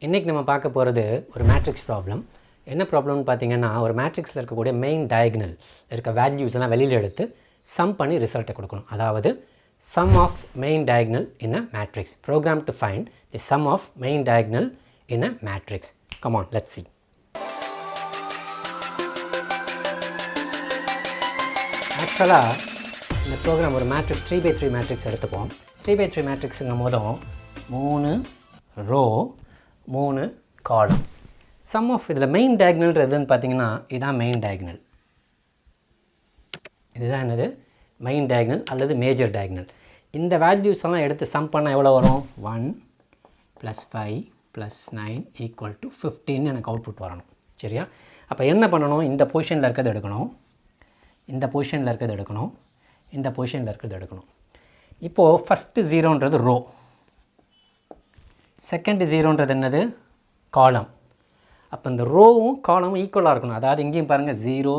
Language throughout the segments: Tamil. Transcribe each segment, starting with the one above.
இன்றைக்கி நம்ம பார்க்க போகிறது ஒரு மேட்ரிக்ஸ் ப்ராப்ளம். என்ன ப்ராப்ளம்னு பார்த்தீங்கன்னா, ஒரு மேட்ரிக்ஸில் இருக்கக்கூடிய மெயின் டயகனல் இருக்க வேல்யூஸ் எல்லாம் வெளியில் எடுத்து சம் பண்ணி ரிசல்ட்டை கொடுக்கணும். அதாவது sum of main diagonal in a matrix. Program to find the sum of main diagonal in a matrix. Come on, let's see. ஆக்சுவலாக இந்த ப்ரோக்ராம் ஒரு மேட்ரிக்ஸ் 3x3 மேட்ரிக்ஸ் எடுத்துப்போம். 3x3 மேட்ரிக்ஸுங்கும் போதும் 3 ரோ 3 காலம். சம் ஆஃப் இதில் மெயின் டயகனல்ன்றது எதுன்னு பார்த்தீங்கன்னா, இதுதான் மெயின் டயகனல். இதுதான் என்னது? மெயின் டயகனல் அல்லது மேஜர் டயகனல். இந்த வேல்யூஸ் எல்லாம் எடுத்து சம் பண்ணால் எவ்வளோ வரும்? 1 + 5 + 9 = 15 எனக்கு அவுட்புட் வரணும். சரியா? அப்போ என்ன பண்ணணும்? இந்த பொசிஷனில் இருக்கிறது எடுக்கணும், இந்த பொசிஷனில் இருக்கிறது எடுக்கணும், இந்த பொசிஷனில் இருக்கிறது எடுக்கணும். இப்போது ஃபஸ்ட்டு 0ன்றது ரோ, செகண்ட் 0ன்றது என்னது? காலம். அப்போ இந்த ரோவும் காலமும் ஈக்குவலாக இருக்கணும். அதாவது இங்கேயும் பாருங்கள் 0,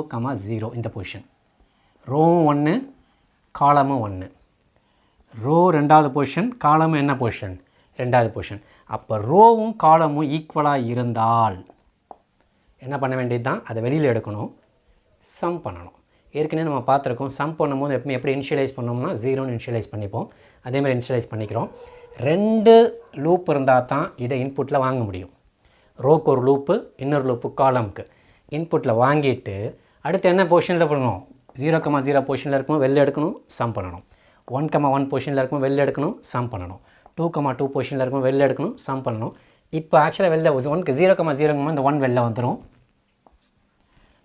0 இந்த பொசிஷன். ரோவும் 1, காலமும் 1. ரோ ரெண்டாவது பொசிஷன், காலமும் என்ன பொசிஷன்? ரெண்டாவது பொசிஷன். அப்போ ரோவும் காலமும் ஈக்குவலாக இருந்தால் என்ன பண்ண வேண்டியது தான்? அதை வெளியில் எடுக்கணும், சம் பண்ணணும். ஏற்கனவே நம்ம பார்த்துருக்கோம், சம் பண்ணும்போது எப்பவுமே எப்படி இனிஷியலைஸ் பண்ணோம்னா 0ன்னு இனிஷியலைஸ் பண்ணிப்போம். அதேமாதிரி இனிஷியலைஸ் பண்ணிக்கிறோம். 2 லூப் இருந்தால் தான் இதை இன்புட்டில் வாங்க முடியும். ரோக்கு ஒரு லூப்பு, இன்னொரு லூப்பு காலமுக்கு. இன்புட்டில் வாங்கிட்டு அடுத்து என்ன பொசிஷனில் பண்ணணும்? 0,0 பொசிஷனில் இருக்கணும், வெளில எடுக்கணும், சம் பண்ணணும். 1,1 பொசிஷனில் இருக்கணும், வெளில எடுக்கணும், சம் பண்ணணும். 2,2 பொசிஷனில் இருக்கணும், வெளில எடுக்கணும், சம் பண்ணணும். இப்போ ஆக்சுவலாக வெளில 0,0 இந்த 1 வெளில வந்துடும்.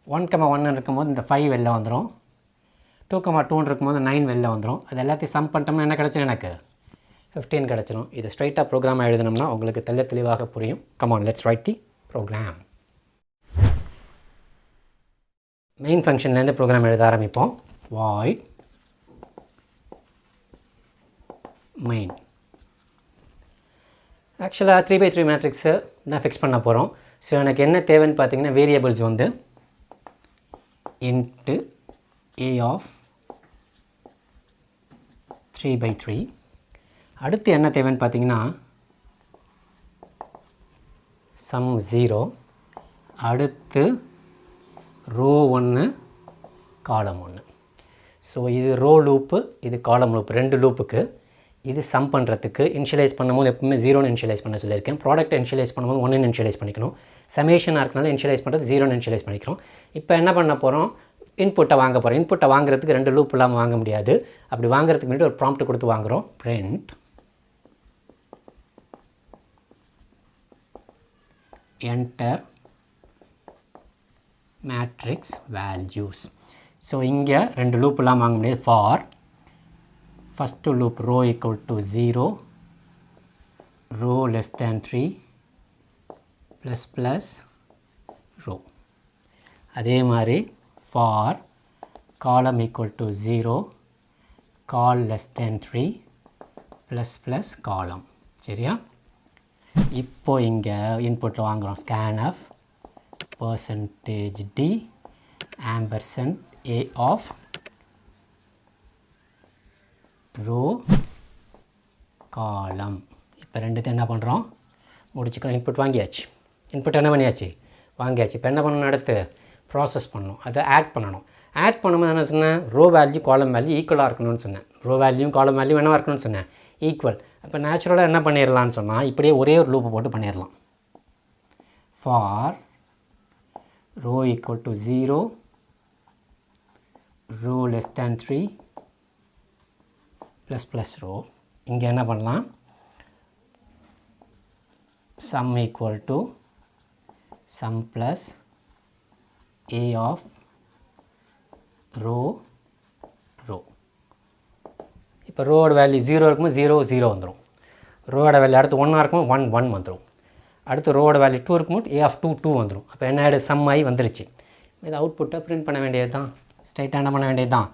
1,1 இருக்கும்போது இந்த 5 வெளில வந்துடும். 2,2 இருக்கும்போது 9 வெளில வந்துடும். அது எல்லாத்தையும் சம் பண்ணிட்டோம்னா என்ன கிடச்சிடும்? எனக்கு 15 கிடச்சிடும். இது ஸ்ட்ரைட்டாக ப்ரோக்ராம் எழுதினோம்னா உங்களுக்கு தெளிவாக புரியும். Come on, let's write the program. Main ஃபங்க்ஷன்லேருந்து ப்ரோக்ராம் எழுத ஆரம்பிப்போம். Void main. ஆக்சுவலாக 3x3 மேட்ரிக்ஸு தான் ஃபிக்ஸ் பண்ண போகிறோம். ஸோ எனக்கு என்ன தேவைன்னு பார்த்தீங்கன்னா, வேரியபிள்ஸ் வந்து இன்ட்டு a ஆஃப் 3x3. அடுத்து என்ன தேவைன்னு பார்த்தீங்கன்னா, சம் 0. அடுத்து ரோ 1, காலம் 1. ஸோ இது ரோ லூப்பு, இது காலம் லூப்பு, 2 லூப்புக்கு இது சம் பண்ணுறதுக்கு இனிஷியலைஸ் பண்ணும்போது எப்பவுமே 0ன்னு இனிஷியலைஸ் பண்ண சொல்லியிருக்கேன். ப்ராடக்ட்டை இனிஷியலைஸ் பண்ணும்போது 1ன்னு இனிஷியலைஸ் பண்ணிக்கணும். சமேஷனாக இருக்கனால இனிஷியலைஸ் பண்ணுறது 0ன்னு இனிஷியலைஸ் பண்ணிக்கிறோம். இப்போ என்ன பண்ண போகிறோம்? இன்புட்டை வாங்க போகிறோம். இன்புட்டை வாங்குறதுக்கு 2 லூப் இல்லாமல் வாங்க முடியாது. அப்படி வாங்குறதுக்கு முன்னாடி ஒரு ப்ராம்ப்ட் கொடுத்து வாங்குகிறோம். print enter matrix values. So இங்கே 2 லூப் இல்லாமல் வாங்க முடியாது. For first loop row = 0, row <3 ++ row. அதே மாதிரி ஃபார் காலம் = 0, கால் <3 ++ காலம். சரியா? இப்போ இங்கே இன்புட்டில் வாங்குகிறோம். scanf %d & a of row column. இப்போ ரெண்டுத்தையும் என்ன பண்ணுறோம்? முடிச்சுக்கிறோம். இன்புட் வாங்கியாச்சு. இன்புட் என்ன பண்ணியாச்சு? வாங்கியாச்சு. இப்போ என்ன பண்ணணும்? அடுத்து ப்ராசஸ் பண்ணணும், அதை ஆட் பண்ணணும். ஆட் பண்ணும்போது என்ன சொன்னேன்? ரோ வேல்யூ காலம் வேல்யூ ஈக்குவலாக இருக்கணும்னு சொன்னேன். ரோ வேல்யூ காலம் வேல்யூ என்னவாக இருக்கணும்னு சொன்னேன்? ஈக்குவல். அப்போ நேச்சுரலாக என்ன பண்ணிடலான்னு சொன்னால், இப்படியே ஒரே ஒரு லூப்பு போட்டு பண்ணிடலாம். For row = 0, row <3 ++ row. இங்கே என்ன பண்ணலாம்? sum = sum plus a of row. இப்போ ரோவோட வேல்யூ 0 இருக்கும்போது 0 0 வந்துடும். ரோவோட வேல்யூ அடுத்து 1 இருக்கும்போது 1 1 வந்துடும். அடுத்து ரோவோட வேல்யூ 2 இருக்கும்போது a ஆஃப் 2 2 வந்துடும். அப்போ என்ன ஆகிடுது? சம் ஆகி வந்துருச்சு. இது அவுட்புட்டை பிரிண்ட் பண்ண வேண்டியது தான். ஸ்ட்ரைட்டாக என்ன பண்ண வேண்டியது தான்?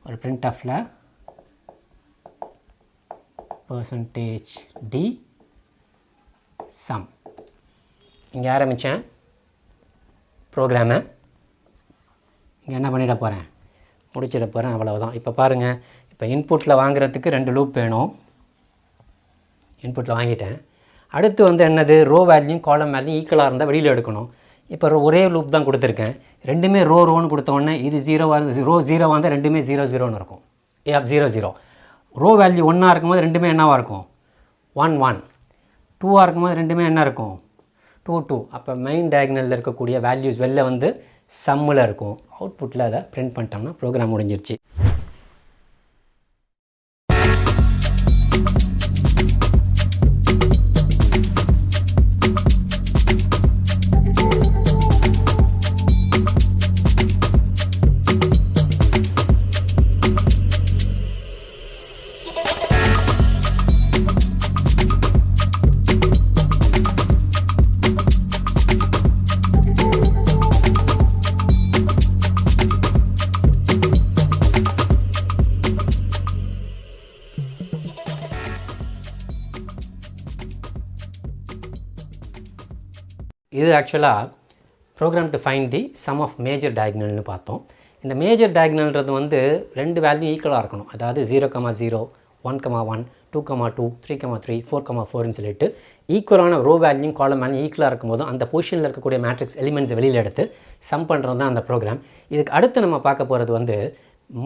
ஒரு printfல %d சம். இங்கே ஆரம்பித்தேன் ப்ரோக்ராமை. இங்கே என்ன பண்ணிட போகிறேன்? முடிச்சிட போகிறேன். அவ்வளவுதான். இப்போ பாருங்கள், இப்போ இன்புட்டில் வாங்குறதுக்கு 2 லூப் வேணும். இன்புட்டில் வாங்கிட்டேன். அடுத்து வந்து என்னது, ரோ வேல்யூம் காலம் வேல்யூம் ஈக்குவலாக இருந்தால் வெளியில் எடுக்கணும். இப்போ ஒரே லூப் தான் கொடுத்துருக்கேன். ரெண்டுமே ரோன்னு கொடுத்தோடனே இது 0 ரோ 0 இருந்தால் ரெண்டுமே 0 0ன்னு இருக்கும். 0 0. ரோ வேல்யூ 1 இருக்கும்போது ரெண்டுமே என்னவாக இருக்கும், 1 1. 2 இருக்கும்போது ரெண்டுமே என்ன இருக்கும், 2 2. அப்போ மெயின் டயக்னலில் இருக்கக்கூடிய வேல்யூஸ் வெளில வந்து சம்மில் இருக்கும். அவுட்புட்டில் அதை பிரிண்ட் பண்ணிட்டோம்னா ப்ரோக்ராம் முடிஞ்சிருச்சு. இது ஆக்சுவலாக program to find the sum of major டயக்னல்னு பார்த்தோம். இந்த மேஜர் டயக்னல்ன்றது வந்து ரெண்டு வேல்யூ ஈக்குவலாக இருக்கணும். அதாவது 0 0 1 1 2 2 3 3 4 4ன்னு சொல்லிட்டு ஈக்குவலான ரோ வேல்யூம் காலம் வேல்யூம் ஈக்குவலாக இருக்கும்போது அந்த பொசிஷனில் இருக்கக்கூடிய மேட்ரிக்ஸ் எலிமெண்ட்ஸ் வெளியில் எடுத்து சம் பண்ணுறது தான் அந்த ப்ரோக்ராம். இதுக்கு அடுத்து நம்ம பார்க்க போகிறது வந்து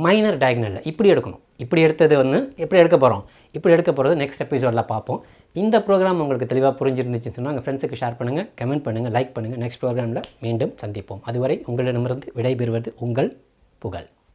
மைனர் டயக்னலில் இப்படி எடுக்கணும். இப்படி எடுத்தது வந்து எப்படி எடுக்க போகிறோம், இப்படி எடுக்க போகிறது நெக்ஸ்ட் எபிசோடில் பார்ப்போம். இந்த ப்ரோக்ராம் உங்களுக்கு தெளிவாக புரிஞ்சிருந்துச்சுன்னு சொன்னால் உங்கள் ஃப்ரெண்ட்ஸுக்கு ஷேர் பண்ணுங்கள், கமெண்ட் பண்ணுங்கள், லைக் பண்ணுங்கள். நெக்ஸ்ட் ப்ரோக்ராமில் மீண்டும் சந்திப்போம். அதுவரை உங்களிடமிருந்து விடைபெறுவது உங்கள் புகழ்.